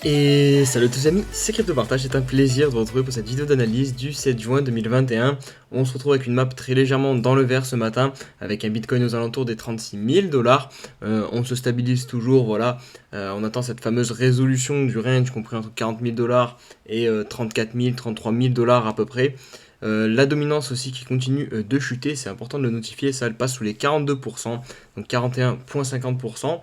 Et salut à tous les amis, c'est CryptoPartage, c'est un plaisir de vous retrouver pour cette vidéo d'analyse du 7 juin 2021. On se retrouve avec une map très légèrement dans le vert ce matin, avec un Bitcoin aux alentours des 36 000 dollars. On se stabilise toujours, voilà. On attend cette fameuse résolution du range compris entre 40 000 dollars et 34 000, 33 000 dollars à peu près. La dominance aussi qui continue de chuter, c'est important de le notifier, ça elle passe sous les 42%, donc 41,50%.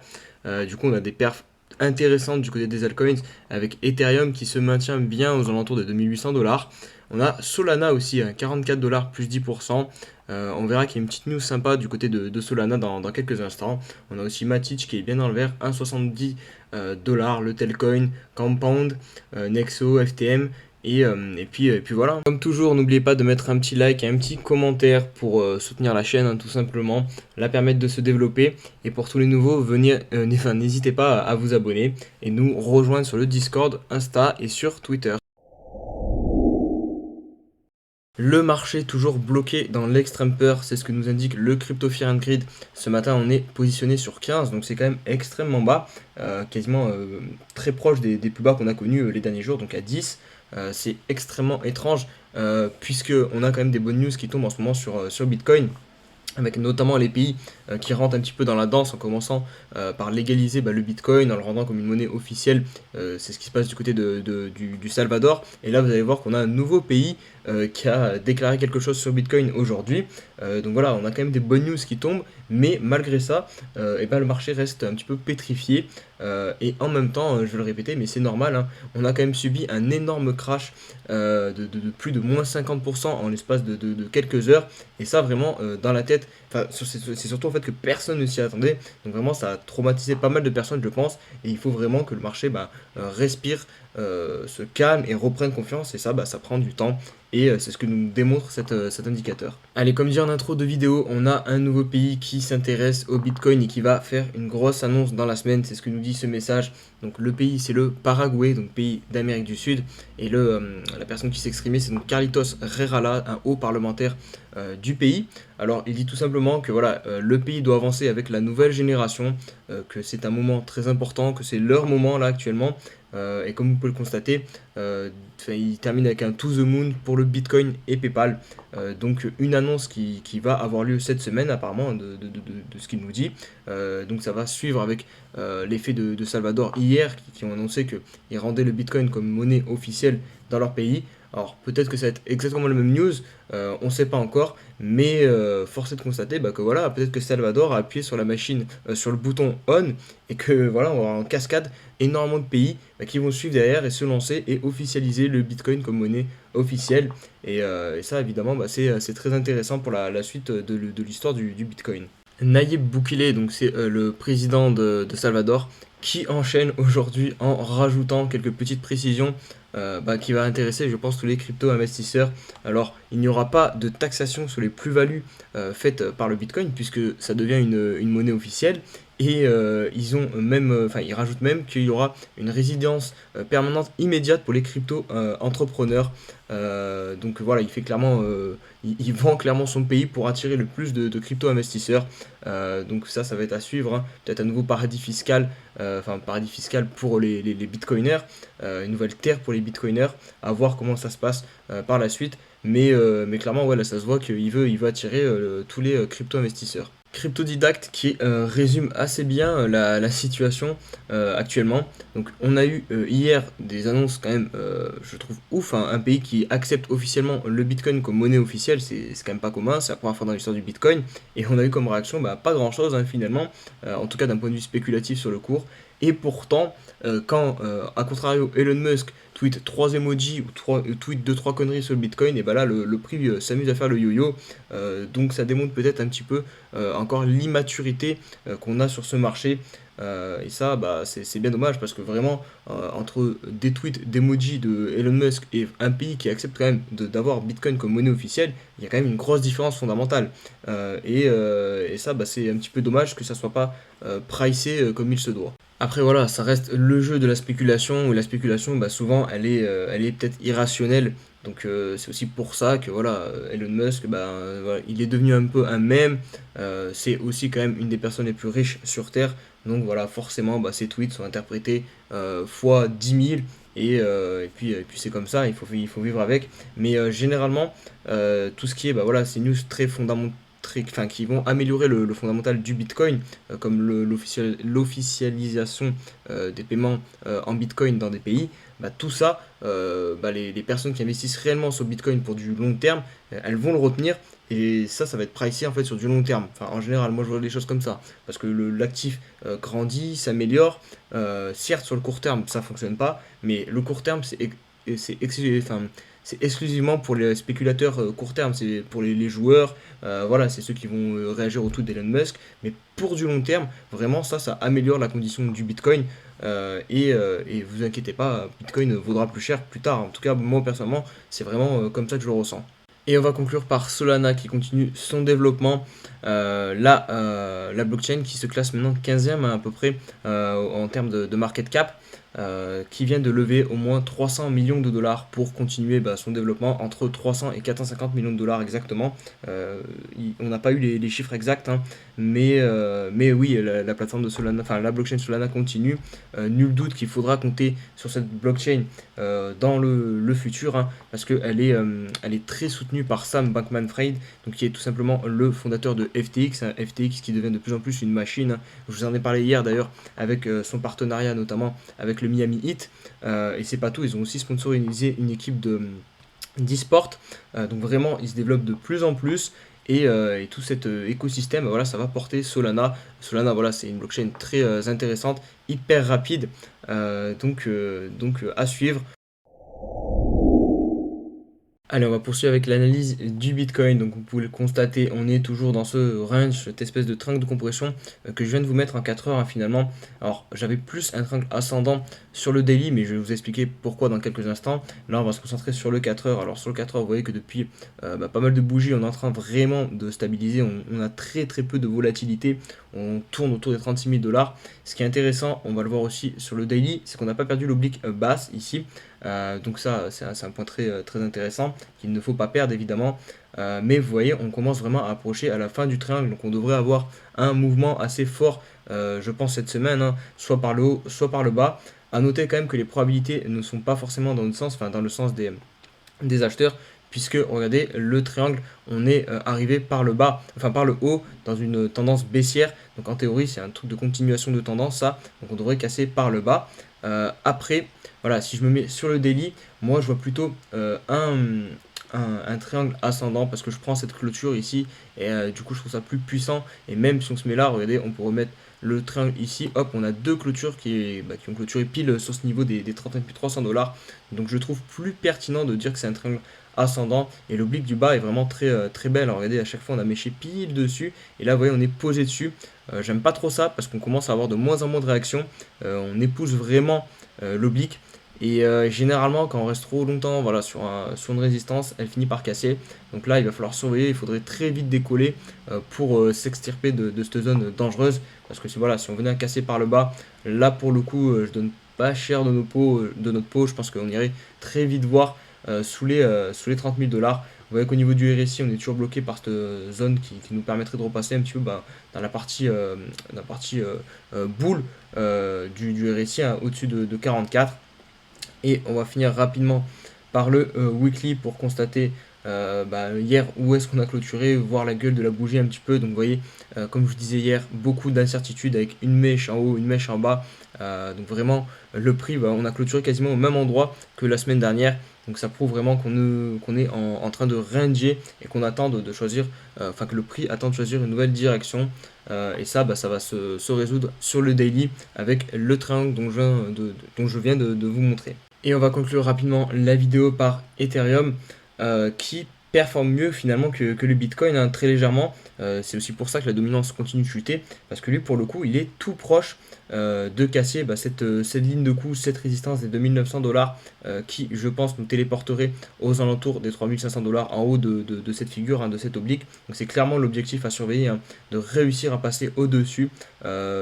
Du coup on a des perfs intéressante du côté des altcoins avec Ethereum qui se maintient bien aux alentours de 2800 dollars. On a Solana aussi à 44 dollars plus 10%. On verra qu'il y a une petite news sympa du côté de Solana dans quelques instants. On a aussi Matic qui est bien dans le vert, 1,70 dollars, le Telcoin, Compound, Nexo, FTM. Et puis voilà. Comme toujours, n'oubliez pas de mettre un petit like et un petit commentaire pour soutenir la chaîne, hein, tout simplement, la permettre de se développer. Et pour tous les nouveaux, n'hésitez pas à vous abonner et nous rejoindre sur le Discord, Insta et sur Twitter. Le marché toujours bloqué dans l'extrême peur, c'est ce que nous indique le Crypto Fear and Greed. Ce matin, on est positionné sur 15, donc c'est quand même extrêmement bas, quasiment très proche des plus bas qu'on a connus les derniers jours, donc à 10. C'est extrêmement étrange, puisque on a quand même des bonnes news qui tombent en ce moment sur Bitcoin, avec notamment les pays qui rentrent un petit peu dans la danse en commençant par légaliser le Bitcoin en le rendant comme une monnaie officielle. C'est ce qui se passe du côté du Salvador. Et là, vous allez voir qu'on a un nouveau pays qui a déclaré quelque chose sur Bitcoin aujourd'hui. Donc voilà, on a quand même des bonnes news qui tombent, mais malgré ça, le marché reste un petit peu pétrifié. Et en même temps, je vais le répéter, mais c'est normal, hein, on a quand même subi un énorme crash de plus de moins 50% en l'espace de quelques heures. Et ça, vraiment, dans la tête, c'est surtout en fait que personne ne s'y attendait. Donc vraiment, ça a traumatisé pas mal de personnes, je pense. Et il faut vraiment que le marché respire, se calme et reprenne confiance. Et ça, ça prend du temps. Et c'est ce que nous démontre cet indicateur. Allez, comme dit en intro de vidéo, on a un nouveau pays qui s'intéresse au Bitcoin et qui va faire une grosse annonce dans la semaine. C'est ce que nous dit ce message. Donc le pays, c'est le Paraguay, donc pays d'Amérique du Sud. Et la personne qui s'est exprimée, c'est donc Carlitos Herrera, un haut parlementaire du pays. Alors il dit tout simplement que voilà, le pays doit avancer avec la nouvelle génération, que c'est un moment très important, que c'est leur moment là actuellement. Et comme vous pouvez le constater, il termine avec un to the moon pour le Bitcoin et PayPal. Donc une annonce qui va avoir lieu cette semaine apparemment de ce qu'il nous dit. Donc ça va suivre avec l'effet de Salvador hier qui ont annoncé qu'ils rendaient le Bitcoin comme monnaie officielle dans leur pays. Alors peut-être que ça va être exactement la même news, on ne sait pas encore, mais force est de constater que voilà, peut-être que Salvador a appuyé sur la machine, sur le bouton on, et que voilà, on va avoir en cascade énormément de pays qui vont suivre derrière et se lancer et officialiser le Bitcoin comme monnaie officielle. Et ça évidemment c'est très intéressant pour la suite de l'histoire du Bitcoin. Nayib Bukele, donc c'est le président de Salvador, qui enchaîne aujourd'hui en rajoutant quelques petites précisions qui va intéresser, je pense, tous les crypto-investisseurs. Alors, il n'y aura pas de taxation sur les plus-values faites par le Bitcoin, puisque ça devient une monnaie officielle. Et ils rajoutent même qu'il y aura une résidence permanente immédiate pour les crypto-entrepreneurs. Donc voilà, il vend clairement son pays pour attirer le plus de crypto-investisseurs. Donc ça va être à suivre, hein. Peut-être un nouveau paradis fiscal, paradis fiscal pour les bitcoiners, une nouvelle terre pour les bitcoiners, à voir comment ça se passe par la suite. Mais clairement, ouais, là, ça se voit qu'il veut attirer tous les crypto-investisseurs. Cryptodidact qui résume assez bien la situation actuellement. Donc on a eu hier des annonces quand même, je trouve ouf, hein, un pays qui accepte officiellement le Bitcoin comme monnaie officielle, c'est quand même pas commun, c'est la première fois dans l'histoire du Bitcoin. Et on a eu comme réaction pas grand chose, hein, finalement, en tout cas d'un point de vue spéculatif sur le cours. Et pourtant, quand, à contrario, Elon Musk tweet 3 emojis ou tweet 2-3 conneries sur le Bitcoin, et là, le prix s'amuse à faire le yo-yo. Donc ça démontre peut-être un petit peu encore l'immaturité qu'on a sur ce marché. Et ça, c'est bien dommage parce que vraiment, entre des tweets d'emoji de Elon Musk et un pays qui accepte quand même d'avoir Bitcoin comme monnaie officielle, il y a quand même une grosse différence fondamentale. Et ça, c'est un petit peu dommage que ça soit pas pricé comme il se doit. Après voilà, ça reste le jeu de la spéculation, où la spéculation souvent elle est peut-être irrationnelle Donc c'est aussi pour ça que voilà, Elon Musk, voilà, il est devenu un peu un mème. C'est aussi quand même une des personnes les plus riches sur Terre. Donc voilà, forcément, ses tweets sont interprétés fois 10 000. Et puis c'est comme ça, il faut vivre avec. Mais généralement, tout ce qui est voilà, ces news très fondamentales, enfin, qui vont améliorer le fondamental du Bitcoin, comme l'officialisation des paiements en Bitcoin dans des pays, tout ça, les personnes qui investissent réellement sur Bitcoin pour du long terme, elles vont le retenir. Et ça va être pricé en fait sur du long terme. Enfin, en général, moi je vois les choses comme ça. Parce que l'actif grandit, s'améliore. Certes, sur le court terme, ça fonctionne pas. Mais le court terme, enfin, c'est exclusivement pour les spéculateurs court terme. C'est pour les joueurs. Voilà, c'est ceux qui vont réagir au tout d'Elon Musk. Mais pour du long terme, vraiment, ça améliore la condition du Bitcoin. Et vous inquiétez pas, Bitcoin vaudra plus cher plus tard. En tout cas, moi personnellement, c'est vraiment comme ça que je le ressens. Et on va conclure par Solana qui continue son développement. La blockchain qui se classe maintenant 15e à peu près en termes de market cap. Qui vient de lever au moins 300 millions de dollars pour continuer son développement, entre 300 et 450 millions de dollars exactement. On n'a pas eu les chiffres exacts, hein, mais oui, la plateforme de Solana, enfin la blockchain Solana continue. Nul doute qu'il faudra compter sur cette blockchain dans le futur, hein, parce qu'elle est très soutenue par Sam Bankman-Fried, donc qui est tout simplement le fondateur de FTX, hein, FTX qui devient de plus en plus une machine, hein. Je vous en ai parlé hier d'ailleurs avec son partenariat notamment avec le Miami Heat. Et c'est pas tout, ils ont aussi sponsorisé une équipe d'e-sport. Donc vraiment, ils se développent de plus en plus. Et tout cet écosystème, voilà, ça va porter Solana. Solana, voilà, c'est une blockchain très intéressante, hyper rapide. Donc à suivre. Allez, on va poursuivre avec l'analyse du Bitcoin. Donc, vous pouvez le constater, on est toujours dans ce range, cette espèce de triangle de compression que je viens de vous mettre en 4 heures, hein, finalement. Alors, j'avais plus un triangle ascendant sur le daily, mais je vais vous expliquer pourquoi dans quelques instants. Là, on va se concentrer sur le 4 heures. Alors, sur le 4 heures, vous voyez que depuis pas mal de bougies, on est en train vraiment de stabiliser. On a très très peu de volatilité. On tourne autour des 36 000 dollars. Ce qui est intéressant, on va le voir aussi sur le daily, c'est qu'on n'a pas perdu l'oblique basse ici. Donc ça, c'est un point très intéressant qu'il ne faut pas perdre évidemment. Mais vous voyez, on commence vraiment à approcher à la fin du triangle. Donc on devrait avoir un mouvement assez fort, je pense, cette semaine, hein, soit par le haut, soit par le bas. À noter quand même que les probabilités ne sont pas forcément dans notre sens, enfin dans le sens des acheteurs, puisque regardez le triangle, on est arrivé par le bas, enfin par le haut, dans une tendance baissière. Donc en théorie, c'est un truc de continuation de tendance, ça. Donc on devrait casser par le bas. Après, voilà, si je me mets sur le daily, moi je vois plutôt un triangle ascendant parce que je prends cette clôture ici et du coup je trouve ça plus puissant. Et même si on se met là, regardez, on peut remettre le triangle ici. Hop, on a deux clôtures qui ont clôturé pile sur ce niveau des 39 300 dollars. Donc je trouve plus pertinent de dire que c'est un triangle ascendant et l'oblique du bas est vraiment très belle. Alors regardez, à chaque fois on a méché pile dessus et là vous voyez on est posé dessus. J'aime pas trop ça parce qu'on commence à avoir de moins en moins de réactions. On épouse vraiment l'oblique. Et généralement, quand on reste trop longtemps voilà, sur une résistance, elle finit par casser. Donc là, il va falloir surveiller, il faudrait très vite décoller pour s'extirper de cette zone dangereuse. Parce que voilà, si on venait à casser par le bas, là pour le coup, je donne pas cher de notre peau. Je pense qu'on irait très vite voir sous les 30 000 dollars. Vous voyez qu'au niveau du RSI, on est toujours bloqué par cette zone qui nous permettrait de repasser un petit peu dans la partie boule du RSI, hein, au-dessus de 44. Et on va finir rapidement par le weekly pour constater hier où est-ce qu'on a clôturé, voir la gueule de la bougie un petit peu. Donc vous voyez, comme je vous disais hier, beaucoup d'incertitudes avec une mèche en haut, une mèche en bas. Donc vraiment, le prix, on a clôturé quasiment au même endroit que la semaine dernière. Donc ça prouve vraiment qu'on est en train de ranger et qu'on attend de choisir, enfin que le prix attend de choisir une nouvelle direction. Et ça va se résoudre sur le daily avec le triangle dont je viens de vous montrer. Et on va conclure rapidement la vidéo par Ethereum qui performe mieux finalement que le Bitcoin, hein, très légèrement. C'est aussi pour ça que la dominance continue de chuter, parce que lui pour le coup il est tout proche de casser cette ligne de coup, cette résistance des 2900 dollars qui je pense nous téléporterait aux alentours des 3500 dollars en haut de cette figure, hein, de cette oblique. Donc c'est clairement l'objectif à surveiller, hein, de réussir à passer au-dessus.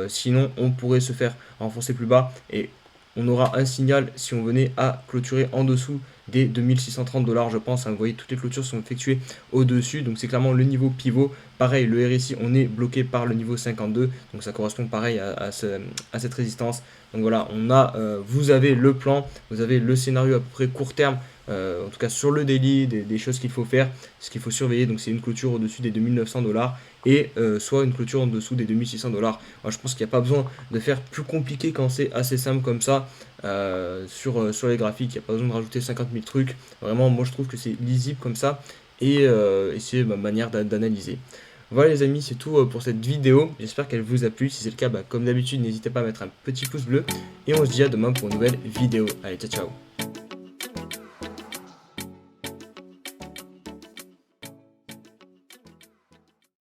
Sinon on pourrait se faire enfoncer plus bas et on aura un signal si on venait à clôturer en dessous des 2630 $, je pense. Hein. Vous voyez, toutes les clôtures sont effectuées au-dessus, donc c'est clairement le niveau pivot. Pareil, le RSI, on est bloqué par le niveau 52, donc ça correspond pareil à cette résistance. Donc voilà, vous avez le plan, vous avez le scénario à peu près court terme, en tout cas sur le daily, des choses qu'il faut faire, ce qu'il faut surveiller. Donc c'est une clôture au-dessus des 2900 $ et soit une clôture en dessous des 2600 $. Moi, je pense qu'il n'y a pas besoin de faire plus compliqué quand c'est assez simple comme ça sur les graphiques. Il n'y a pas besoin de rajouter 50 000 trucs. Vraiment, moi je trouve que c'est lisible comme ça et c'est ma manière d'analyser. Voilà les amis, c'est tout pour cette vidéo. J'espère qu'elle vous a plu. Si c'est le cas, comme d'habitude, n'hésitez pas à mettre un petit pouce bleu. Et on se dit à demain pour une nouvelle vidéo. Allez, ciao ciao.